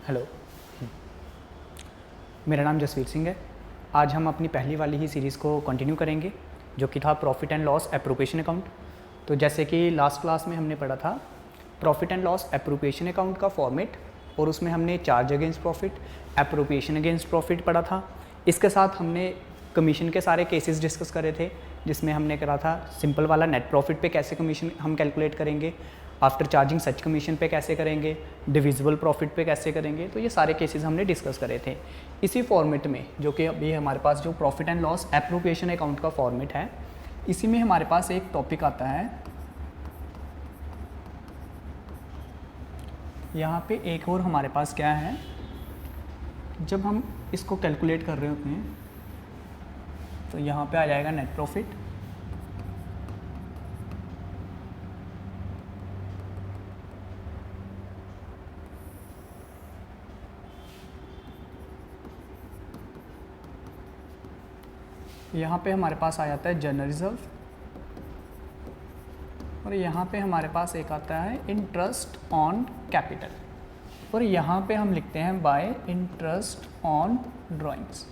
Hello, मेरा नाम जसवीर सिंह है। आज हम अपनी पहली वाली ही सीरीज़ को कंटिन्यू करेंगे जो कि था profit and loss appropriation account. तो जैसे कि लास्ट क्लास में हमने पढ़ा था profit and loss appropriation account का फॉर्मेट, और उसमें हमने charge against profit, appropriation against profit पढ़ा था। इसके साथ हमने कमीशन के सारे केसेस डिस्कस करे थे, जिसमें हमने करा था सिंपल वाला नेट प्रॉफिट पे कैसे कमीशन हम कैलकुलेट करेंगे, आफ्टर चार्जिंग सच कमीशन पे कैसे करेंगे, डिविजिबल प्रॉफिट पे कैसे करेंगे। तो ये सारे केसेस हमने डिस्कस करे थे इसी फॉर्मेट में, जो कि अभी हमारे पास जो profit and loss appropriation account का फॉर्मेट है, इसी में हमारे पास एक टॉपिक आता है। यहाँ पे एक और हमारे पास क्या है, जब हम इसको कैलकुलेट कर रहे होते हैं तो यहाँ पे आ जाएगा नेट प्रॉफिट, यहाँ पे हमारे पास आ जाता है जनरल रिजर्व, और यहाँ पे हमारे पास एक आता है इंटरेस्ट ऑन कैपिटल, और यहाँ पे हम लिखते हैं बाय इंटरेस्ट ऑन ड्राइंग्स।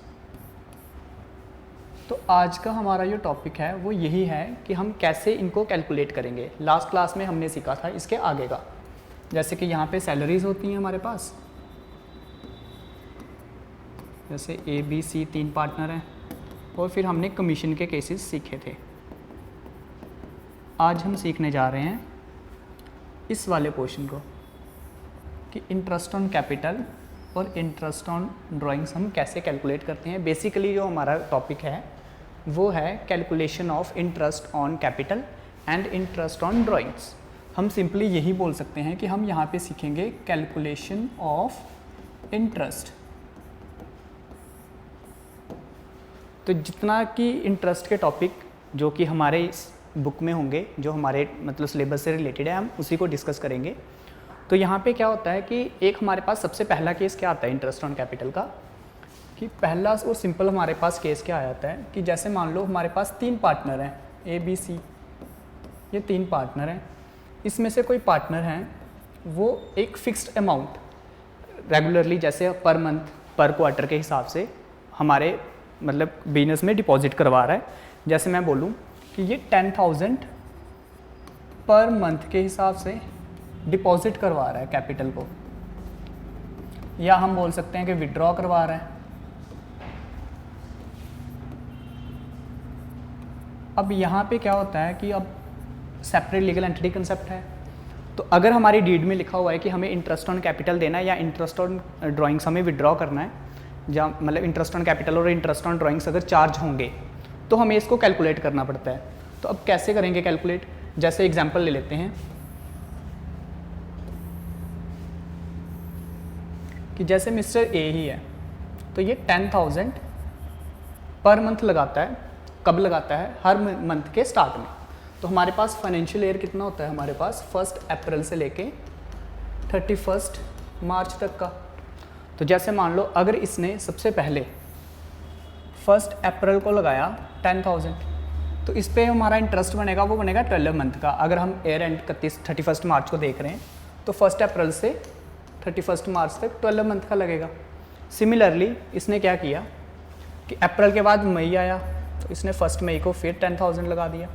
तो आज का हमारा जो टॉपिक है वो यही है कि हम कैसे इनको कैलकुलेट करेंगे। लास्ट क्लास में हमने सीखा था इसके आगे का, जैसे कि यहाँ पे सैलरीज होती हैं हमारे पास, जैसे ए बी सी 3 पार्टनर हैं, और फिर हमने कमीशन के केसेस सीखे थे। आज हम सीखने जा रहे हैं इस वाले पोर्शन को कि इंटरेस्ट ऑन कैपिटल और इंटरेस्ट ऑन ड्राइंग्स हम कैसे कैलकुलेट करते हैं। बेसिकली जो हमारा टॉपिक है वो है calculation of interest on capital and interest on drawings. हम सिंपली यही बोल सकते हैं कि हम यहाँ पे सीखेंगे कैलकुलेशन ऑफ इंटरेस्ट। तो जितना कि इंटरेस्ट के टॉपिक जो कि हमारे इस बुक में होंगे, जो हमारे मतलब सिलेबस से रिलेटेड है, हम उसी को डिस्कस करेंगे। तो यहाँ पे क्या होता है कि एक हमारे पास सबसे पहला केस क्या आता है इंटरेस्ट ऑन कैपिटल का, कि पहला और सिंपल हमारे पास केस क्या आ जाता है कि जैसे मान लो हमारे पास 3 पार्टनर हैं, ए बी सी, ये 3 पार्टनर हैं। इसमें से कोई पार्टनर हैं वो एक फिक्स्ड अमाउंट रेगुलरली, जैसे पर मंथ पर क्वार्टर के हिसाब से हमारे मतलब बिजनेस में डिपॉजिट करवा रहा है। जैसे मैं बोलूँ कि ये 10,000 पर मंथ के हिसाब से डिपॉजिट करवा रहा है कैपिटल को, या हम बोल सकते हैं कि विड्रॉ करवा रहा है। अब यहाँ पे क्या होता है कि अब सेपरेट लीगल एंटिटी कंसेप्ट है। तो अगर हमारी डीड में लिखा हुआ है कि हमें इंटरेस्ट ऑन कैपिटल देना है या इंटरेस्ट ऑन ड्राइंग्स हमें विड्रॉ करना है, जहाँ मतलब इंटरेस्ट ऑन कैपिटल और इंटरेस्ट ऑन ड्राइंग्स अगर चार्ज होंगे तो हमें इसको कैलकुलेट करना पड़ता है। तो अब कैसे करेंगे कैलकुलेट, जैसे एग्जांपल ले लेते हैं कि जैसे मिस्टर ए ही है, तो ये 10,000 पर मंथ लगाता है। कब लगाता है? हर मंथ के स्टार्ट में। तो हमारे पास फाइनेंशियल ईयर कितना होता है हमारे पास, 1 अप्रैल से लेके 31 मार्च तक का। तो जैसे मान लो अगर इसने सबसे पहले 1 अप्रैल को लगाया 10,000, तो इस पर हमारा इंटरेस्ट बनेगा, वो बनेगा 12 मंथ का। अगर हम ईयर एंड 31 मार्च को देख रहे हैं तो 1 अप्रैल से 31 मार्च तक 12 मंथ का लगेगा। सिमिलरली इसने क्या किया कि अप्रैल के बाद मई आया, तो इसने 1 मई को फिर 10,000 लगा दिया।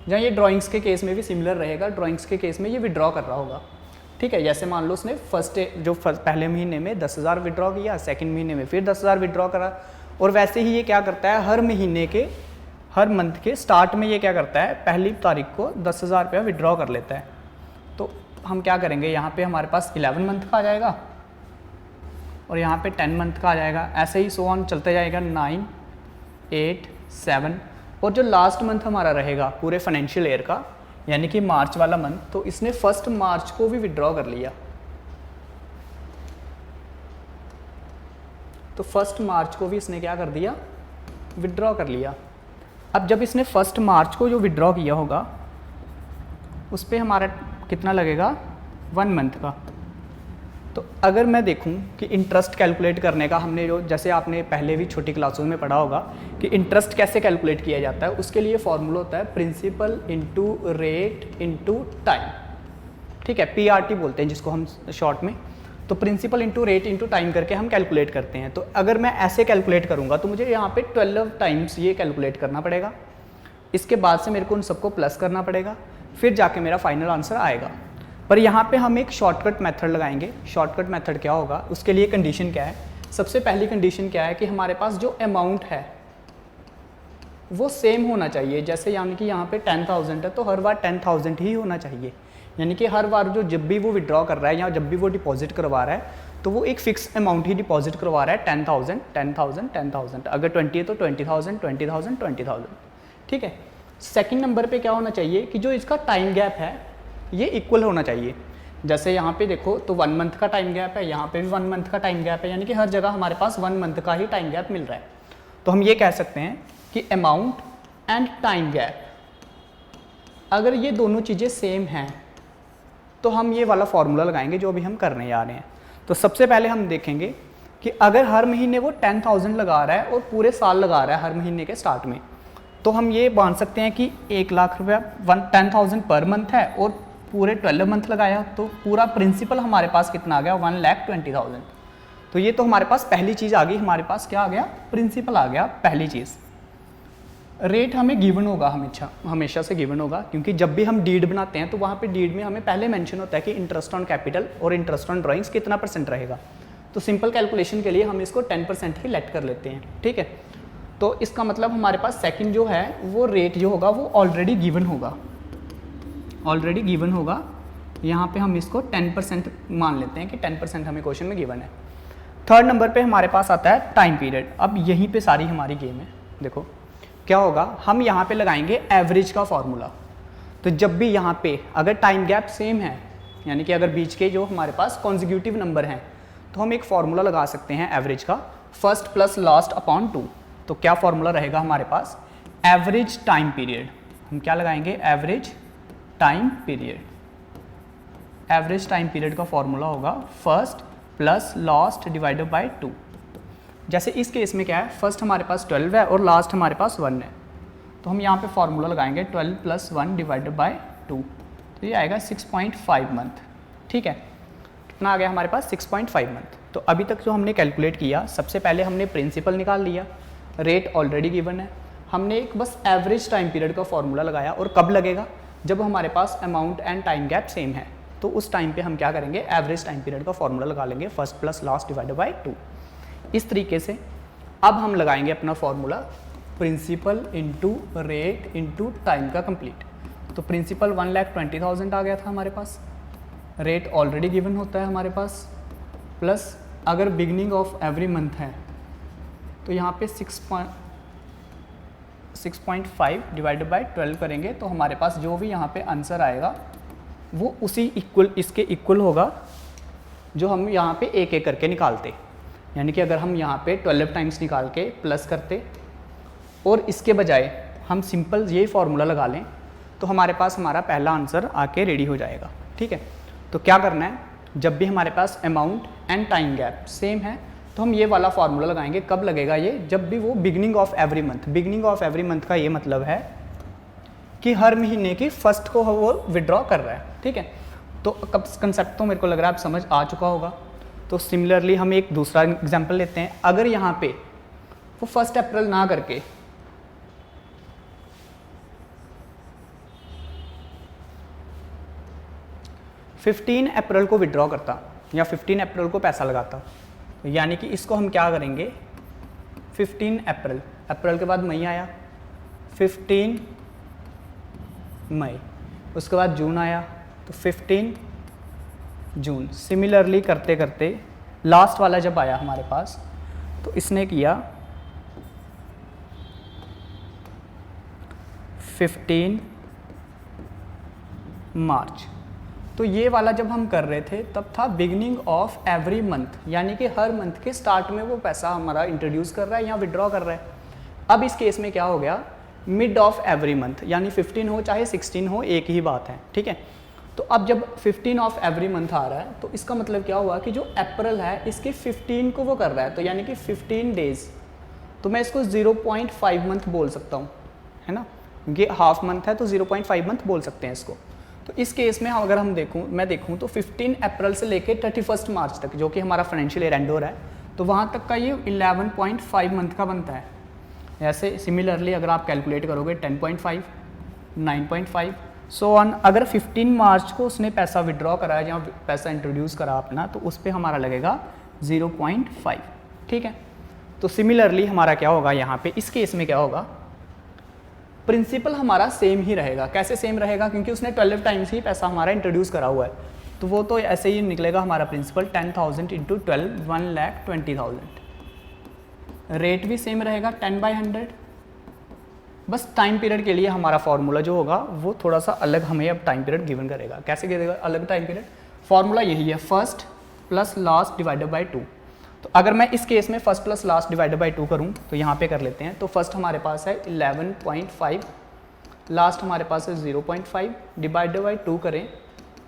जहाँ ये ड्राइंग्स के केस में भी सिमिलर रहेगा, ड्राइंग्स के केस में ये विड्रॉ कर रहा होगा। ठीक है, जैसे मान लो उसने पहले महीने में 10,000 विड्रॉ किया, सेकंड महीने में फिर 10,000 विड्रॉ करा, और वैसे ही ये क्या करता है हर महीने के हर मंथ के स्टार्ट में ये क्या करता है, पहली तारीख को 10,000 रुपया विड्रॉ कर लेता है। तो हम क्या करेंगे, यहाँ पे हमारे पास 11 मंथ का आ जाएगा और यहाँ पे 10 मंथ का आ जाएगा। ऐसे ही सो ऑन चलते जाएगा, 9, 8, 7, और जो लास्ट मंथ हमारा रहेगा पूरे फाइनेंशियल ईयर का, यानी कि मार्च वाला मंथ, तो इसने 1 मार्च को भी विड्रॉ कर लिया। तो 1 मार्च को भी इसने क्या कर दिया, विड्रॉ कर लिया। अब जब इसने 1 मार्च को जो विड्रॉ किया होगा उस पर हमारा कितना लगेगा, 1 मंथ का। तो अगर मैं देखूं कि इंटरेस्ट कैलकुलेट करने का हमने जो, जैसे आपने पहले भी छोटी क्लासों में पढ़ा होगा कि इंटरेस्ट कैसे कैलकुलेट किया जाता है, उसके लिए फॉर्मूला होता है principal into rate into time. ठीक है, पीआरटी बोलते हैं जिसको हम शॉर्ट में। तो principal into rate into time करके हम कैलकुलेट करते हैं। तो अगर मैं ऐसे कैलकुलेट करूँगा तो मुझे यहाँ पे 12 टाइम्स ये कैलकुलेट करना पड़ेगा, इसके बाद से मेरे को उन सबको प्लस करना पड़ेगा, फिर जाके मेरा फाइनल आंसर आएगा। पर यहाँ पे हम एक शॉर्टकट मेथड लगाएंगे। शॉर्टकट मेथड क्या होगा, उसके लिए कंडीशन क्या है, सबसे पहली कंडीशन क्या है कि हमारे पास जो अमाउंट है वो सेम होना चाहिए। जैसे यानी कि यहाँ पे 10,000 है तो हर बार 10,000 ही होना चाहिए, यानी कि हर बार जो जब भी वो विड्रॉ कर रहा है या जब भी वो डिपॉजिट करवा रहा है तो वो एक फिक्स अमाउंट ही डिपॉजिट करवा रहा है, 10,000 10,000 10,000। अगर 20 है तो 20,000 20,000 20,000, ठीक है। सेकंड नंबर पे क्या होना चाहिए कि जो इसका टाइम गैप है ये इक्वल होना चाहिए। जैसे यहाँ पे देखो तो 1 मंथ का टाइम गैप है, यहाँ पे भी 1 मंथ का टाइम गैप है, यानी कि हर जगह हमारे पास 1 मंथ का ही टाइम गैप मिल रहा है। तो हम ये कह सकते हैं कि अमाउंट एंड टाइम गैप, अगर ये दोनों चीज़ें सेम हैं तो हम ये वाला फॉर्मूला लगाएंगे जो अभी हम करने जा रहे हैं। तो सबसे पहले हम देखेंगे कि अगर हर महीने वो 10,000 लगा रहा है और पूरे साल लगा रहा है हर महीने के स्टार्ट में, तो हम ये मान सकते हैं कि 1 लाख रुपया 10,000 पर मंथ है और पूरे 12 मंथ लगाया तो पूरा प्रिंसिपल हमारे पास कितना आ गया, 1,20,000। तो ये तो हमारे पास पहली चीज़ आ गई, हमारे पास क्या आ गया, प्रिंसिपल आ गया पहली चीज़। रेट हमें गिवन होगा, हमेशा से गिवन होगा, क्योंकि जब भी हम डीड बनाते हैं तो वहाँ पे डीड में हमें पहले मेंशन होता है कि इंटरेस्ट ऑन कैपिटल और इंटरेस्ट ऑन ड्राइंग्स कितना % रहेगा। तो सिंपल कैलकुलेशन के लिए हम इसको 10% ही लेट कर लेते हैं, ठीक है। तो इसका मतलब हमारे पास सेकंड जो है वो रेट जो होगा वो ऑलरेडी गिवन होगा, यहाँ पे हम इसको 10% मान लेते हैं कि 10% हमें क्वेश्चन में गिवन है। थर्ड नंबर पे हमारे पास आता है टाइम पीरियड। अब यहीं पे सारी हमारी गेम है। देखो क्या होगा, हम यहाँ पे लगाएंगे एवरेज का फॉर्मूला। तो जब भी यहाँ पे अगर टाइम गैप सेम है, यानी कि अगर बीच के जो हमारे पास कॉन्जिक्यूटिव नंबर हैं, तो हम एक फॉर्मूला लगा सकते हैं एवरेज का, फर्स्ट प्लस लास्ट अपॉन 2। तो क्या फॉर्मूला रहेगा हमारे पास, एवरेज टाइम पीरियड। हम क्या लगाएंगे, average time period. Average time period का फॉर्मूला होगा first plus last divided by 2। जैसे इस केस में क्या है, फर्स्ट हमारे पास 12 है और लास्ट हमारे पास 1 है, तो हम यहाँ पे फॉर्मूला लगाएंगे 12 + 1 डिवाइडेड बाय 2। तो ये आएगा 6.5 मंथ, ठीक है। कितना आ गया हमारे पास, 6.5 मंथ। तो अभी तक जो हमने कैलकुलेट किया, सबसे पहले हमने प्रिंसिपल निकाल लिया, रेट ऑलरेडी गिवन है, हमने एक बस एवरेज टाइम पीरियड का फॉर्मूला लगाया। और कब लगेगा, जब हमारे पास amount and time gap same है, तो उस टाइम पे हम क्या करेंगे, एवरेज टाइम पीरियड का फॉर्मूला लगा लेंगे, first plus last divided by 2। इस तरीके से अब हम लगाएंगे अपना formula principal into rate into time का कंप्लीट। तो प्रिंसिपल 1,20,000 आ गया था हमारे पास, रेट ऑलरेडी गिवन होता है हमारे पास, प्लस अगर बिगनिंग ऑफ एवरी मंथ है तो यहाँ पे 6.5 डिवाइडेड बाय 12 करेंगे, तो हमारे पास जो भी यहाँ पे आंसर आएगा वो उसी इसके इक्वल होगा जो हम यहाँ पे एक एक करके निकालते। यानी कि अगर हम यहाँ पे 12 टाइम्स निकाल के प्लस करते और इसके बजाय हम सिंपल यही फॉर्मूला लगा लें, तो हमारे पास हमारा पहला आंसर आके रेडी हो जाएगा, ठीक है। तो क्या करना है, जब भी हमारे पास amount and time gap same है तो हम ये वाला फॉर्मूला लगाएंगे। कब लगेगा ये, जब भी वो beginning of every month. Beginning of every month का ये मतलब है कि हर महीने की फर्स्ट को वो विड्रॉ कर रहा है, ठीक है। तो कंसेप्ट तो मेरे को लग रहा है आप समझ आ चुका होगा। तो सिमिलरली हम एक दूसरा एग्जांपल लेते हैं। अगर यहाँ पे वो 1 अप्रैल ना करके फिफ्टीन अप्रैल को विड्रॉ करता या 15 अप्रैल को पैसा लगाता, यानी कि इसको हम क्या करेंगे, 15 अप्रैल, अप्रैल के बाद मई आया, 15 मई, उसके बाद जून आया तो 15 जून। सिमिलरली करते करते लास्ट वाला जब आया हमारे पास तो इसने किया 15 मार्च। तो ये वाला जब हम कर रहे थे तब था बिगनिंग ऑफ एवरी मंथ, यानी कि हर मंथ के स्टार्ट में वो पैसा हमारा इंट्रोड्यूस कर रहा है या विड्रॉ कर रहा है। अब इस केस में क्या हो गया, मिड ऑफ एवरी मंथ, यानी 15 हो चाहे 16 हो एक ही बात है, ठीक है। तो अब जब 15 ऑफ एवरी मंथ आ रहा है तो इसका मतलब क्या हुआ कि जो अप्रैल है इसके 15 को वो कर रहा है, तो यानी कि 15 डेज। तो मैं इसको 0.5 मंथ बोल सकता हूँ, है ना, क्योंकि हाफ मंथ है तो 0.5 मंथ बोल सकते हैं इसको। तो इस केस में अगर मैं देखूँ तो 15 अप्रैल से लेके 31 मार्च तक जो कि हमारा फाइनेंशियल ईयर एंड हो रहा है, तो वहाँ तक का ये 11.5 मंथ का बनता है। ऐसे सिमिलरली अगर आप कैलकुलेट करोगे 10.5, 9.5 सो ऑन, अगर 15 मार्च को उसने पैसा विड्रॉ करा है या पैसा इंट्रोड्यूस करा अपना, तो उस पर हमारा लगेगा 0.5। ठीक है, तो सिमिलरली हमारा क्या होगा यहाँ पे, इस केस में क्या होगा, प्रिंसिपल हमारा सेम ही रहेगा। कैसे सेम रहेगा, क्योंकि उसने 12 टाइम्स ही पैसा हमारा इंट्रोड्यूस करा हुआ है, तो वो तो ऐसे ही निकलेगा हमारा प्रिंसिपल 10,000 इंटू 12, 1,20,000। रेट भी सेम रहेगा 10/100। बस टाइम पीरियड के लिए हमारा फॉर्मूला जो होगा वो थोड़ा सा अलग हमें अब टाइम पीरियड गिवन करेगा। कैसे गिवेगा अलग टाइम पीरियड, फॉर्मूला यही है, first plus last divided by 2। तो अगर मैं इस केस में first plus last divided by 2 करूँ तो यहाँ पे कर लेते हैं। तो फर्स्ट हमारे पास है 11.5, लास्ट हमारे पास है 0.5, डिवाइडेड बाई 2 करें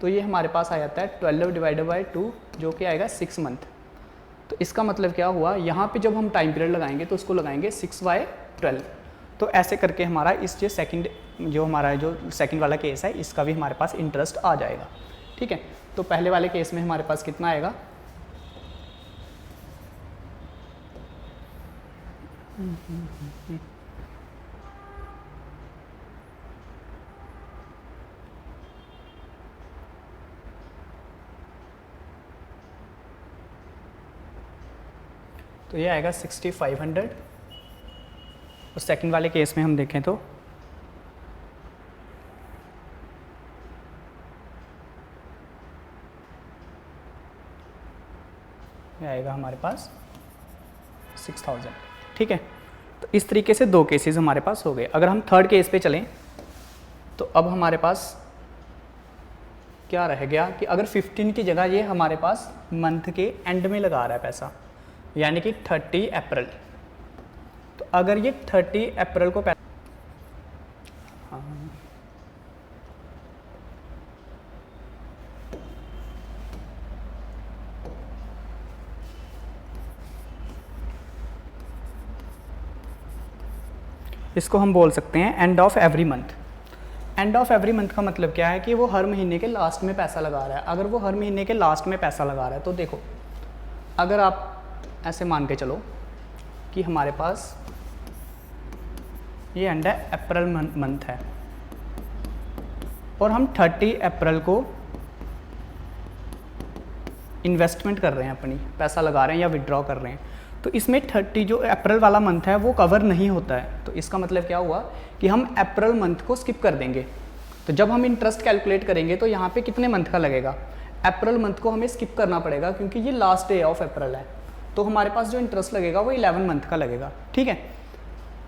तो ये हमारे पास आ जाता है 12 डिवाइडेड बाई 2 जो कि आएगा 6 मंथ। तो इसका मतलब क्या हुआ, यहाँ पे जब हम टाइम पीरियड लगाएंगे तो उसको लगाएंगे 6/12। तो ऐसे करके हमारा इस जो सेकंड वाला केस है इसका भी हमारे पास इंटरेस्ट आ जाएगा। ठीक है, तो पहले वाले केस में हमारे पास कितना आएगा, तो ये आएगा 6,500। और सेकंड वाले केस में हम देखें तो ये आएगा हमारे पास 6,000। ठीक है, तो इस तरीके से 2 केसेस हमारे पास हो गए। अगर हम थर्ड केस पे चलें तो अब हमारे पास क्या रह गया कि अगर 15 की जगह ये हमारे पास मंथ के एंड में लगा रहा है पैसा, यानी कि 30 अप्रैल। तो अगर ये 30 अप्रैल को इसको हम बोल सकते हैं end of every month. End of every month का मतलब क्या है कि वो हर महीने के लास्ट में पैसा लगा रहा है। अगर वो हर महीने के लास्ट में पैसा लगा रहा है तो देखो, अगर आप ऐसे मान के चलो कि हमारे पास ये एंड है अप्रैल मंथ है और हम 30 अप्रैल को इन्वेस्टमेंट कर रहे हैं, अपनी पैसा लगा रहे हैं या विड्रॉ कर रहे हैं, तो इसमें 30 जो अप्रैल वाला मंथ है वो कवर नहीं होता है। तो इसका मतलब क्या हुआ कि हम अप्रैल मंथ को स्किप कर देंगे। तो जब हम इंटरेस्ट कैलकुलेट करेंगे तो यहाँ पे कितने मंथ का लगेगा, अप्रैल मंथ को हमें स्किप करना पड़ेगा क्योंकि ये लास्ट डे ऑफ अप्रैल है। तो हमारे पास जो इंटरेस्ट लगेगा वो 11 मंथ का लगेगा। ठीक है,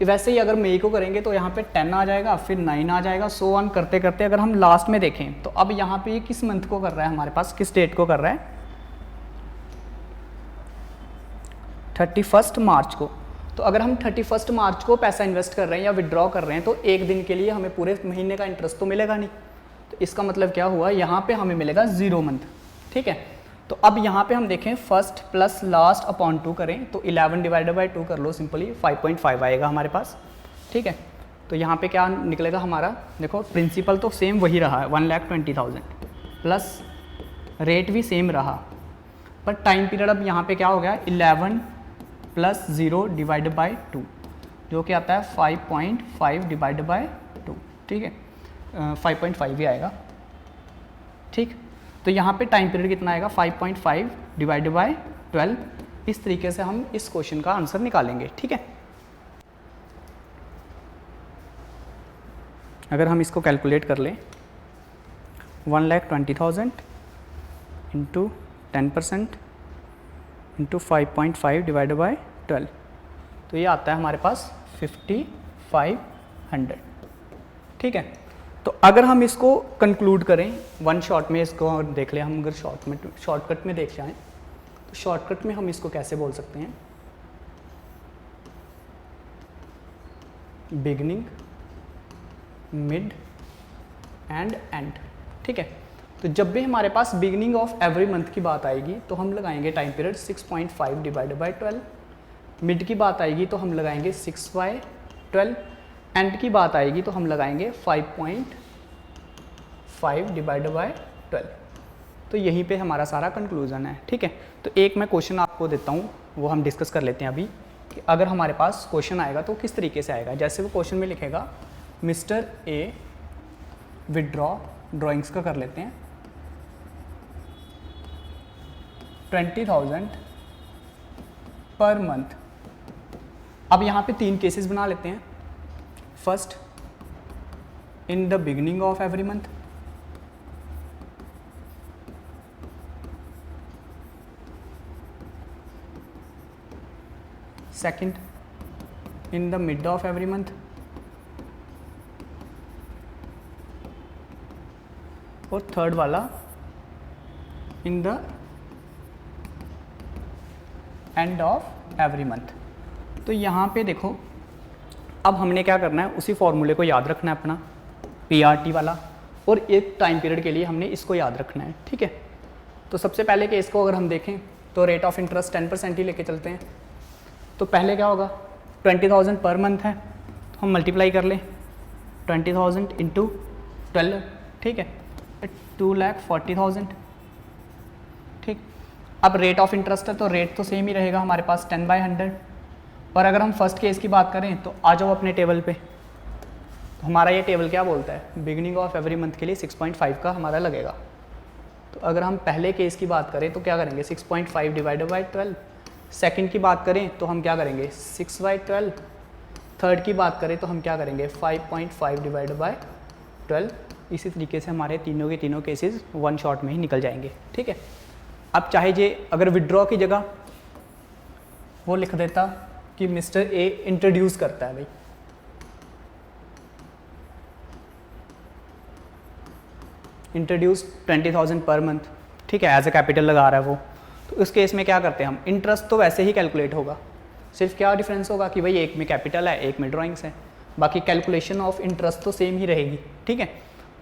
वैसे ही अगर मई को करेंगे तो यहाँ पे 10 आ जाएगा, फिर 9 आ जाएगा, सो ऑन करते करते अगर हम लास्ट में देखें तो अब यहाँ पे ये किस मंथ को कर रहा है, हमारे पास किस डेट को कर रहा है, 31 मार्च को। तो अगर हम 31 मार्च को पैसा इन्वेस्ट कर रहे हैं या विड्रॉ कर रहे हैं तो एक दिन के लिए हमें पूरे महीने का इंटरेस्ट तो मिलेगा नहीं। तो इसका मतलब क्या हुआ, यहाँ पे हमें मिलेगा 0 मंथ। ठीक है, तो अब यहाँ पे हम देखें फर्स्ट प्लस लास्ट अपॉन 2 करें तो 11 डिवाइडेड बाई 2 कर लो सिंपली, 5.5 आएगा हमारे पास। ठीक है, तो यहाँ पे क्या निकलेगा हमारा, देखो प्रिंसिपल तो सेम वही रहा है 1,20,000 प्लस रेट भी सेम रहा, पर टाइम पीरियड अब यहाँ पे क्या हो गया 11 प्लस 0 डिवाइड बाई 2 जो कि आता है 5.5 डिवाइड बाई 2। ठीक है, 5.5 भी आएगा। ठीक, तो यहाँ पे टाइम पीरियड कितना आएगा 5.5 डिवाइड बाई 12। इस तरीके से हम इस क्वेश्चन का आंसर निकालेंगे। ठीक है, अगर हम इसको कैलकुलेट कर लें 1,20,000 इंटू 10% इंटू 5.5 डिवाइड बाई 12, तो ये आता है हमारे पास 5,500। ठीक है, तो अगर हम इसको कंक्लूड करें वन शॉट में, इसको देख लें हम, अगर शॉर्टकट में देख जाएं तो शॉर्टकट में हम इसको कैसे बोल सकते हैं, बिगनिंग, मिड एंड एंड। ठीक है, तो जब भी हमारे पास बिगनिंग ऑफ एवरी मंथ की बात आएगी तो हम लगाएंगे time period 6.5 divide by 12, mid की बात आएगी तो हम लगाएंगे 6/12, एंड की बात आएगी तो हम लगाएंगे 5 डिवाइडेड बाय 12। तो यहीं पे हमारा सारा कंक्लूजन है, ठीक है। तो एक मैं क्वेश्चन आपको देता हूँ, वो हम डिस्कस कर लेते हैं अभी, कि अगर हमारे पास क्वेश्चन आएगा तो किस तरीके से आएगा। जैसे वो क्वेश्चन में लिखेगा मिस्टर ए विड्रॉ, ड्राइंग्स का कर लेते हैं, 20,000 पर मंथ। अब यहाँ पे 3 केसेस बना लेते हैं। First, in the beginning of every month, second, in the mid of every month, और थर्ड वाला in the end of every month. तो यहाँ पे देखो, अब हमने क्या करना है, उसी फॉर्मूले को याद रखना है अपना, PRT वाला, और एक टाइम पीरियड के लिए हमने इसको याद रखना है, ठीक है। तो सबसे पहले केस को अगर हम देखें तो रेट ऑफ इंटरेस्ट 10% ही लेके चलते हैं। तो पहले क्या होगा, 20,000 पर मंथ है, तो हम मल्टीप्लाई कर लें 20,000 इंटू 12, ठीक है, 2,40,000, ठीक। अब रेट ऑफ इंटरेस्ट है तो रेट तो सेम ही रहेगा हमारे पास 10/100। और अगर हम फर्स्ट केस की बात करें तो आ जाओ अपने टेबल पे, तो हमारा ये टेबल क्या बोलता है, बिगिनिंग ऑफ एवरी मंथ के लिए 6.5 का हमारा लगेगा। तो अगर हम पहले केस की बात करें तो क्या करेंगे, 6.5 डिवाइडेड बाई 12। सेकंड की बात करें तो हम क्या करेंगे, 6/12। थर्ड की बात करें तो हम क्या करेंगे, 5.5 डिवाइडेड बाई 12। इसी तरीके से हमारे तीनों के तीनों केसेस वन शॉट में ही निकल जाएंगे, ठीक है। अब चाहे जे अगर विड्रॉ की जगह वो लिख देता कि मिस्टर ए इंट्रोड्यूस करता है भाई, इंट्रोड्यूस 20,000 पर मंथ, ठीक है, एज ए कैपिटल लगा रहा है वो, तो उस केस में क्या करते हैं हम, इंटरेस्ट तो वैसे ही कैलकुलेट होगा, सिर्फ क्या डिफरेंस होगा कि भाई एक में कैपिटल है एक में ड्राइंग्स है, बाकी कैलकुलेशन ऑफ इंटरेस्ट तो सेम ही रहेगी, ठीक है।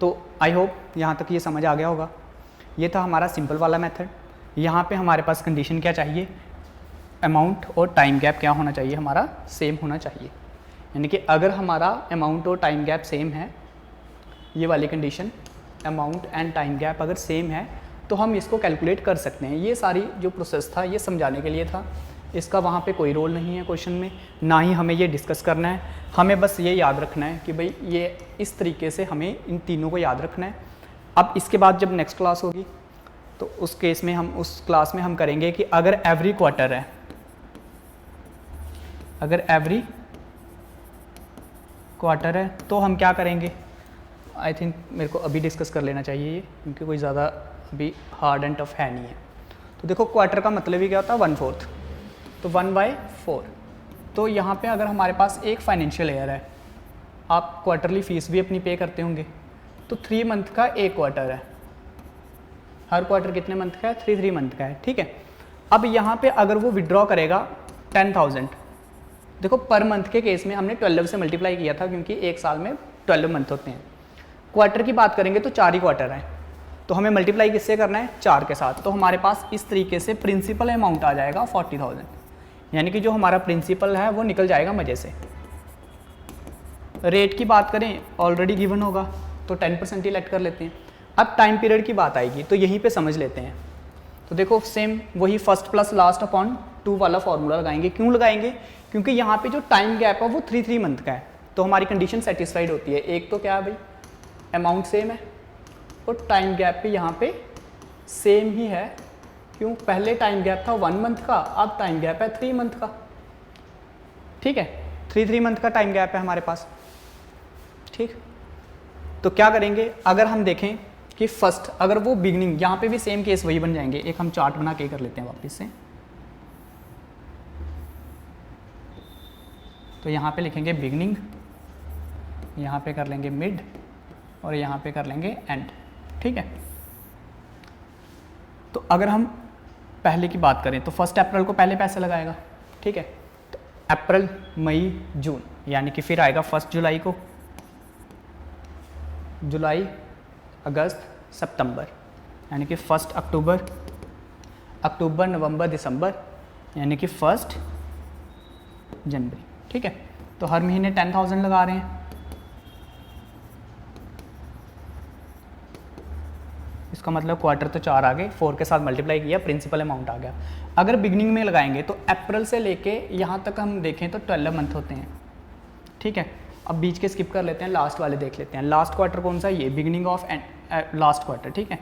तो आई होप यहाँ तक ये समझ आ गया होगा। ये था हमारा सिंपल वाला मेथड। यहाँ पे हमारे पास कंडीशन क्या चाहिए, अमाउंट और टाइम गैप क्या होना चाहिए, हमारा सेम होना चाहिए। यानी कि अगर हमारा अमाउंट और टाइम गैप सेम है, ये वाली condition, amount and time gap अगर सेम है तो हम इसको कैलकुलेट कर सकते हैं। ये सारी जो प्रोसेस था ये समझाने के लिए था, इसका वहाँ पे कोई रोल नहीं है क्वेश्चन में, ना ही हमें ये डिस्कस करना है। हमें बस ये याद रखना है कि भाई ये इस तरीके से हमें इन तीनों को याद रखना है। अब इसके बाद जब नेक्स्ट क्लास होगी तो उस केस में हम उस क्लास में हम करेंगे कि अगर एवरी क्वार्टर है, अगर एवरी क्वार्टर है तो हम क्या करेंगे, आई थिंक मेरे को अभी डिस्कस कर लेना चाहिए ये, क्योंकि कोई ज़्यादा अभी हार्ड एंड टफ है नहीं है। तो देखो क्वार्टर का मतलब ही क्या होता है, 1/4, तो 1/4। तो यहाँ पे अगर हमारे पास एक फाइनेंशियल ईयर है, आप क्वार्टरली फीस भी अपनी पे करते होंगे, तो 3 मंथ का एक क्वार्टर है, हर क्वार्टर कितने मंथ का है, 3 मंथ का है, ठीक है। अब यहाँ पे अगर वो विड्रॉ करेगा 10,000, देखो पर मंथ के केस में हमने 12 से मल्टीप्लाई किया था, क्योंकि एक साल में 12 मंथ होते हैं। क्वार्टर की बात करेंगे तो 4 ही क्वार्टर हैं, तो हमें मल्टीप्लाई किससे करना है, 4 के साथ। तो हमारे पास इस तरीके से प्रिंसिपल अमाउंट आ जाएगा 40,000, यानी कि जो हमारा प्रिंसिपल है वो निकल जाएगा मज़े से। रेट की बात करें ऑलरेडी गिवन होगा, तो 10% ही लेट कर लेते हैं। अब टाइम पीरियड की बात आएगी तो यहीं पे समझ लेते हैं। तो देखो सेम वही फर्स्ट प्लस लास्ट अपॉन 2 वाला फॉर्मूला लगाएंगे। क्यों लगाएंगे, क्योंकि यहाँ पे जो टाइम गैप है वो 3 मंथ का है, तो हमारी कंडीशन सेटिस्फाइड होती है। एक तो क्या है भाई, अमाउंट सेम है, और टाइम गैप भी यहाँ पे सेम ही है। क्यों, पहले टाइम गैप था 1 मंथ का, अब टाइम गैप है 3 मंथ का, ठीक है, 3 मंथ का टाइम गैप है हमारे पास, ठीक। तो क्या करेंगे, अगर हम देखें कि फर्स्ट अगर वो बिगनिंग, यहाँ पे भी सेम केस वही बन जाएंगे। एक हम चार्ट बना के कर लेते हैं वापस से, तो यहाँ पे लिखेंगे बिगनिंग, यहाँ पे कर लेंगे मिड, और यहाँ पे कर लेंगे एंड, ठीक है। तो अगर हम पहले की बात करें तो 1 अप्रैल को पहले पैसे लगाएगा, ठीक है। तो अप्रैल मई जून, यानी कि फिर आएगा 1 जुलाई को, जुलाई अगस्त सितंबर, यानी कि 1 अक्टूबर, अक्टूबर नवंबर दिसंबर, यानी कि 1 जनवरी, ठीक है। तो हर महीने 10,000 लगा रहे हैं। इसका मतलब क्वार्टर तो 4 आ गए, 4 के साथ मल्टीप्लाई किया, प्रिंसिपल अमाउंट आ गया। अगर बिगनिंग में लगाएंगे तो अप्रैल से लेके यहाँ तक हम देखें तो 12 मंथ होते हैं, ठीक है। अब बीच के स्किप कर लेते हैं, लास्ट वाले देख लेते हैं। लास्ट क्वार्टर कौन सा है? ये बिगनिंग ऑफ लास्ट क्वार्टर, ठीक है,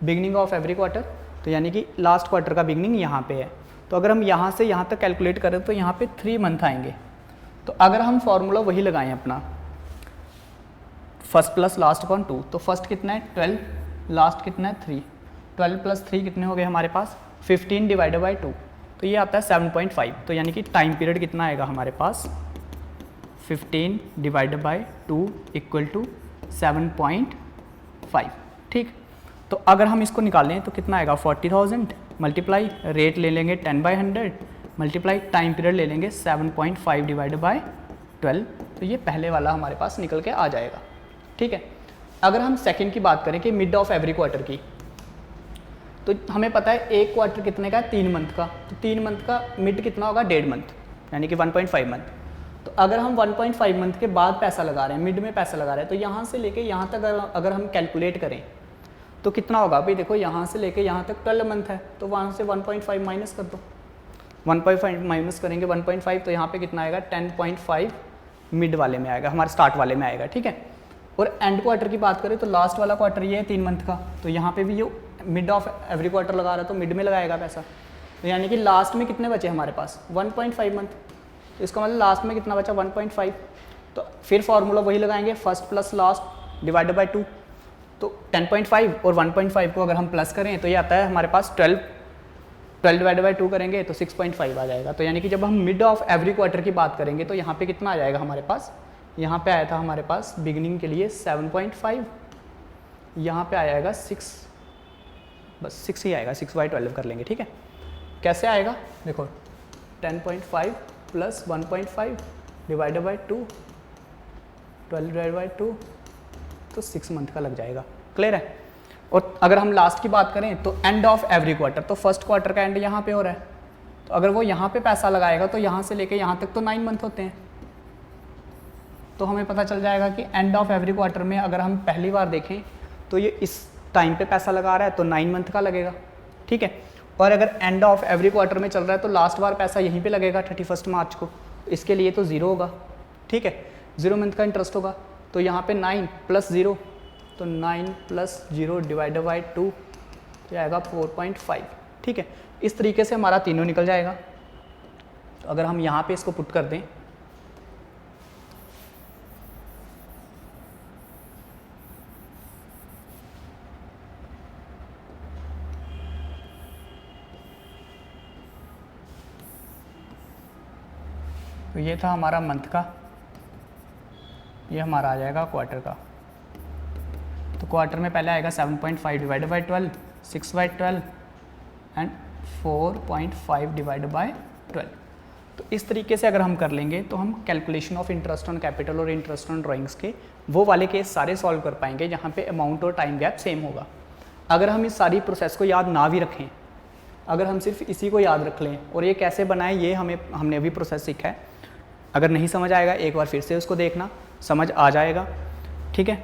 बिगनिंग ऑफ एवरी क्वार्टर, तो यानी कि लास्ट क्वार्टर का बिगनिंग यहाँ पे है। तो अगर हम यहाँ से यहाँ तक कैलकुलेट करें तो यहाँ पे 3 मंथ आएंगे। तो अगर हम फॉर्मूला वही लगाएं अपना, फर्स्ट प्लस लास्ट अपॉन 2, तो फर्स्ट कितना है 12, लास्ट कितना है 3, 12 प्लस 3 कितने हो गए हमारे पास 15 डिवाइडेड बाई 2, तो ये आता है 7.5। तो यानी कि टाइम पीरियड कितना आएगा हमारे पास 15 डिवाइडेड बाई 2 इक्वल टू 7.5, ठीक। तो अगर हम इसको निकालें तो कितना आएगा 40,000 मल्टीप्लाई रेट ले लेंगे 10/100 मल्टीप्लाई टाइम पीरियड ले लेंगे 7.5 डिवाइडेड बाई 12, तो ये पहले वाला हमारे पास निकल के आ जाएगा, ठीक है। अगर हम सेकंड की बात करें कि मिड ऑफ एवरी क्वार्टर की, तो हमें पता है एक क्वार्टर कितने का है 3 मंथ का, तो 3 मंथ का मिड कितना होगा 1.5 मंथ, यानी कि 1.5 मंथ। तो अगर हम 1.5 मंथ के बाद पैसा लगा रहे हैं, मिड में पैसा लगा रहे हैं, तो यहाँ से लेके यहाँ तक अगर हम कैलकुलेट करें तो कितना होगा भाई, देखो यहाँ से लेके यहाँ तक 12 मंथ है, तो वहाँ से 1.5 माइनस कर दो, 1.5 माइनस करेंगे 1.5, तो यहाँ पे कितना आएगा 10.5 मिड वाले में आएगा, हमारे स्टार्ट वाले में आएगा, ठीक है। और एंड क्वार्टर की बात करें तो लास्ट वाला क्वार्टर ये है 3 मंथ का, तो यहाँ पे भी ये मिड ऑफ एवरी क्वार्टर लगा रहा है तो मिड में लगाएगा पैसा, तो यानी कि लास्ट में कितने बचे हमारे पास 1.5 मंथ, तो इसका मतलब लास्ट में कितना बचा 1.5। तो फिर फॉर्मूला वही लगाएंगे, first plus last divided by 2, तो 10.5 और 1.5 को अगर हम प्लस करें तो ये आता है हमारे पास 12 डिवाइडेड बाई 2 करेंगे तो 6.5 आ जाएगा। तो यानी कि जब हम मिड ऑफ एवरी क्वार्टर की बात करेंगे तो यहाँ पे कितना आ जाएगा हमारे पास, यहाँ पे आया था हमारे पास बिगिनिंग के लिए 7.5, यहाँ पे आ जाएगा 6, बस 6 ही आएगा, 6/12 कर लेंगे, ठीक है। कैसे आएगा देखो 10.5 plus 1.5 divided by 2, 12 divided by 2, तो 6 मंथ का लग जाएगा, क्लियर है। और अगर हम लास्ट की बात करें तो एंड ऑफ एवरी क्वार्टर, तो फर्स्ट क्वार्टर का एंड यहाँ पे हो रहा है, तो अगर वो यहाँ पे पैसा लगाएगा तो यहाँ से लेके यहाँ तक तो 9 मंथ होते हैं, तो हमें पता चल जाएगा कि एंड ऑफ एवरी क्वार्टर में अगर हम पहली बार देखें तो ये इस टाइम पे पैसा लगा रहा है तो 9 मंथ का लगेगा, ठीक है। और अगर एंड ऑफ एवरी क्वार्टर में चल रहा है तो लास्ट बार पैसा यहीं पे लगेगा 31 मार्च को, इसके लिए तो 0 होगा, ठीक है, 0 मंथ का इंटरेस्ट होगा। तो यहाँ पे 9 प्लस 0, तो 9 प्लस 0 डिवाइडेड बाई 2, तो आएगा 4.5, ठीक है। इस तरीके से हमारा तीनों निकल जाएगा। तो अगर हम यहाँ पे इसको पुट कर दें तो ये था हमारा मंथ का, ये हमारा आ जाएगा क्वार्टर का। तो क्वार्टर में पहले आएगा 7.5 divided by 12, 6/12 and 4.5 divided by 12। तो इस तरीके से अगर हम कर लेंगे तो हम calculation of interest on capital और इंटरेस्ट ऑन ड्राइंग्स के वो वाले केस सारे सॉल्व कर पाएंगे जहाँ पे अमाउंट और टाइम गैप सेम होगा। अगर हम इस सारी प्रोसेस को याद ना भी रखें, अगर हम सिर्फ इसी को याद रख लें और ये कैसे बनाए ये हमने अभी प्रोसेस सीखा है, अगर नहीं समझ आएगा एक बार फिर से उसको देखना, समझ आ जाएगा, ठीक है।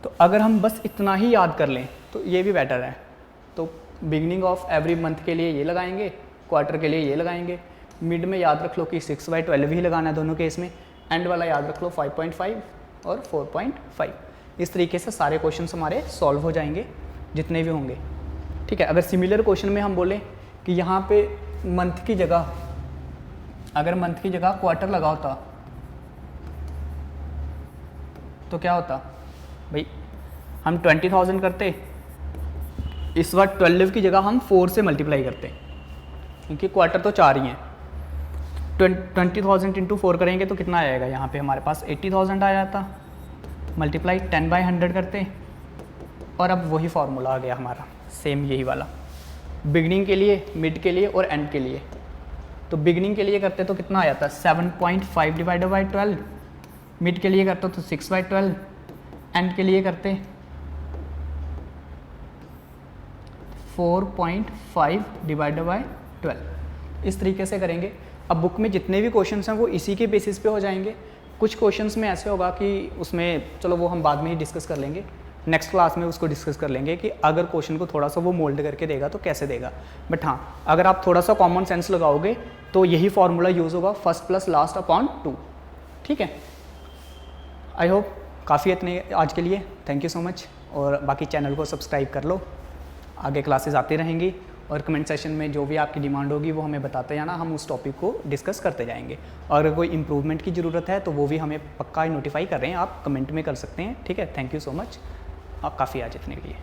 तो अगर हम बस इतना ही याद कर लें तो ये भी बेटर है। तो बिगनिंग ऑफ एवरी मंथ के लिए ये लगाएंगे, क्वार्टर के लिए ये लगाएंगे, मिड में याद रख लो कि 6/12 ही लगाना है दोनों केस में, एंड वाला याद रख लो 5.5 और 4.5। इस तरीके से सारे क्वेश्चन हमारे सॉल्व हो जाएंगे जितने भी होंगे, ठीक है। अगर सिमिलर क्वेश्चन में हम बोलें कि यहाँ पे मंथ की जगह, अगर मंथ की जगह क्वार्टर लगा होता तो क्या होता भाई, हम 20,000 करते, इस बार 12 की जगह हम 4 से मल्टीप्लाई करते, क्योंकि क्वार्टर तो 4 ही हैं। 20,000 इंटू 4 करेंगे तो कितना आएगा, यहाँ पे हमारे पास 80,000 आ जाता, मल्टीप्लाई 10/100 करते, और अब वही फार्मूला आ गया हमारा सेम यही वाला, बिगनिंग के लिए, मिड के लिए और एंड के लिए। तो बिगनिंग के लिए करते तो कितना आ जाता 7.5 डिवाइडेड बाई 12, मिड के लिए करते तो 6/12, एंड के लिए करते 4.5 डिवाइडेड बाई 12। इस तरीके से करेंगे। अब बुक में जितने भी क्वेश्चंस हैं वो इसी के बेसिस पे हो जाएंगे। कुछ क्वेश्चंस में ऐसे होगा कि उसमें चलो वो हम बाद में ही डिस्कस कर लेंगे, नेक्स्ट क्लास में उसको डिस्कस कर लेंगे कि अगर क्वेश्चन को थोड़ा सा वो मोल्ड करके देगा तो कैसे देगा। बट हाँ, अगर आप थोड़ा सा कॉमन सेंस लगाओगे तो यही फॉर्मूला यूज़ होगा, फर्स्ट प्लस लास्ट अपॉन 2। ठीक है, आई होप काफ़ी इतने आज के लिए, थैंक यू सो मच। और बाकी चैनल को सब्सक्राइब कर लो, आगे क्लासेस आती रहेंगी और कमेंट सेशन में जो भी आपकी डिमांड होगी वो हमें बताते जाना, हम उस टॉपिक को डिस्कस करते जाएंगे। और अगर कोई इम्प्रूवमेंट की ज़रूरत है तो वो भी हमें पक्का नोटिफाई कर रहे हैं, आप कमेंट में कर सकते हैं। ठीक है, थैंक यू सो मच, आप काफ़ी आज इतने के लिए।